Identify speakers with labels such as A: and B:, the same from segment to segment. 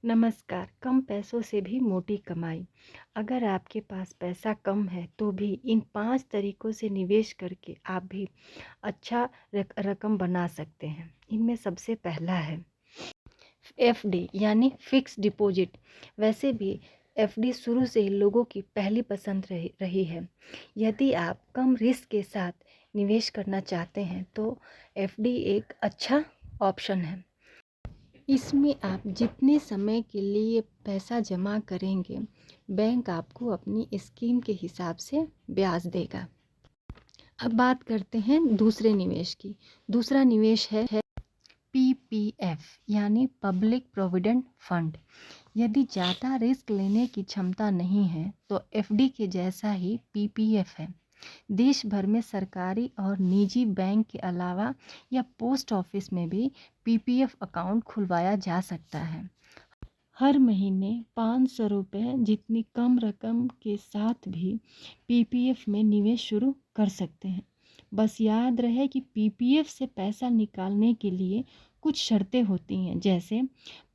A: नमस्कार। कम पैसों से भी मोटी कमाई। अगर आपके पास पैसा कम है तो भी इन 5 तरीकों से निवेश करके आप भी अच्छा रकम बना सकते हैं। इनमें सबसे पहला है एफडी यानी फिक्स डिपॉजिट। वैसे भी एफडी शुरू से ही लोगों की पहली पसंद रही है। यदि आप कम रिस्क के साथ निवेश करना चाहते हैं तो एफडी एक अच्छा ऑप्शन है। इसमें आप जितने समय के लिए पैसा जमा करेंगे, बैंक आपको अपनी स्कीम के हिसाब से ब्याज देगा। अब बात करते हैं दूसरे निवेश की। दूसरा निवेश है पीपीएफ यानी पब्लिक प्रोविडेंट फंड। यदि ज़्यादा रिस्क लेने की क्षमता नहीं है तो एफडी के जैसा ही पीपीएफ है। देश भर में सरकारी और निजी बैंक के अलावा या पोस्ट ऑफिस में भी पीपीएफ अकाउंट खुलवाया जा सकता है। हर महीने 500 रुपये जितनी कम रकम के साथ भी पीपीएफ में निवेश शुरू कर सकते हैं। बस याद रहे कि पीपीएफ से पैसा निकालने के लिए कुछ शर्तें होती हैं, जैसे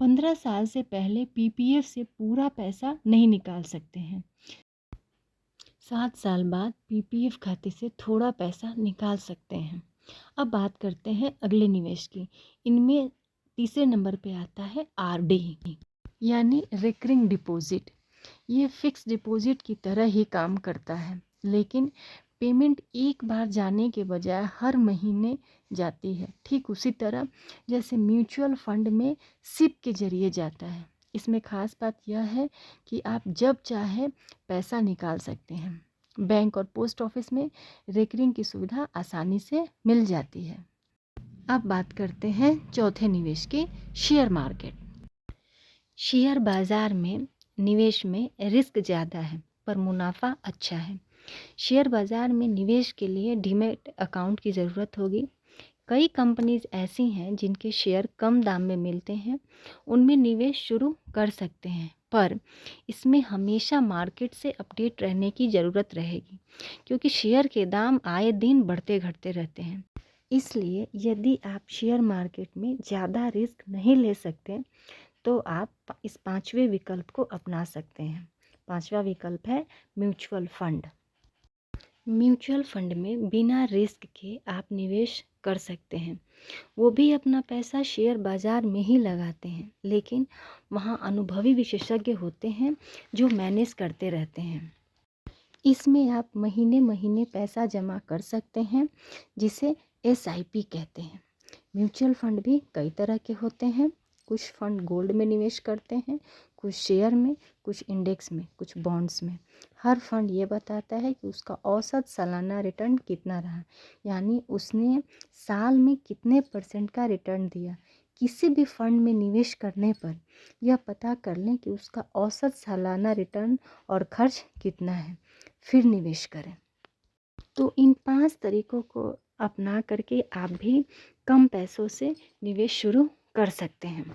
A: 15 साल से पहले पीपीएफ से पूरा पैसा नहीं निकाल सकते हैं। 7 साल बाद पीपीएफ खाते से थोड़ा पैसा निकाल सकते हैं। अब बात करते हैं अगले निवेश की। इनमें तीसरे नंबर पे आता है आरडी यानी रिकरिंग डिपॉजिट। ये फिक्स डिपॉजिट की तरह ही काम करता है, लेकिन पेमेंट एक बार जाने के बजाय हर महीने जाती है। ठीक उसी तरह जैसे म्यूचुअल फंड में सिप के जरिए जाता है। इसमें ख़ास बात यह है कि आप जब चाहे पैसा निकाल सकते हैं। बैंक और पोस्ट ऑफिस में रिकरिंग की सुविधा आसानी से मिल जाती है। अब बात करते हैं चौथे निवेश की, शेयर मार्केट। शेयर बाज़ार में निवेश में रिस्क ज़्यादा है पर मुनाफा अच्छा है। शेयर बाज़ार में निवेश के लिए डीमैट अकाउंट की ज़रूरत होगी। कई कंपनीज ऐसी हैं जिनके शेयर कम दाम में मिलते हैं, उनमें निवेश शुरू कर सकते हैं, पर इसमें हमेशा मार्केट से अपडेट रहने की ज़रूरत रहेगी, क्योंकि शेयर के दाम आए दिन बढ़ते घटते रहते हैं। इसलिए यदि आप शेयर मार्केट में ज़्यादा रिस्क नहीं ले सकते तो आप इस 5वें विकल्प को अपना सकते हैं। 5वां विकल्प है म्यूचुअल फंड। म्यूचुअल फंड में बिना रिस्क के आप निवेश कर सकते हैं। वो भी अपना पैसा शेयर बाज़ार में ही लगाते हैं, लेकिन वहाँ अनुभवी विशेषज्ञ होते हैं जो मैनेज करते रहते हैं। इसमें आप महीने महीने पैसा जमा कर सकते हैं, जिसे एसआईपी कहते हैं। म्यूचुअल फंड भी कई तरह के होते हैं। कुछ फंड गोल्ड में निवेश करते हैं, कुछ शेयर में, कुछ इंडेक्स में, कुछ बॉन्ड्स में। हर फंड ये बताता है कि उसका औसत सालाना रिटर्न कितना रहा, यानी उसने साल में कितने % का रिटर्न दिया। किसी भी फंड में निवेश करने पर यह पता कर लें कि उसका औसत सालाना रिटर्न और खर्च कितना है, फिर निवेश करें। तो इन 5 तरीकों को अपना करके आप भी कम पैसों से निवेश शुरू कर सकते हैं।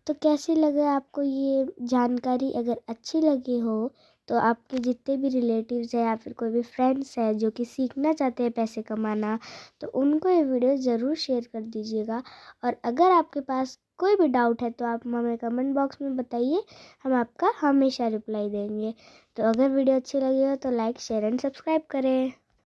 B: तो कैसी लगे आपको ये जानकारी? अगर अच्छी लगी हो तो आपके जितने भी रिलेटिव्स हैं या फिर कोई भी फ्रेंड्स हैं जो कि सीखना चाहते हैं पैसे कमाना, तो उनको ये वीडियो ज़रूर शेयर कर दीजिएगा। और अगर आपके पास कोई भी डाउट है तो आप हमें कमेंट बॉक्स में बताइए, हम आपका हमेशा रिप्लाई देंगे। तो अगर वीडियो अच्छी लगी हो तो लाइक, शेयर एंड सब्सक्राइब करें।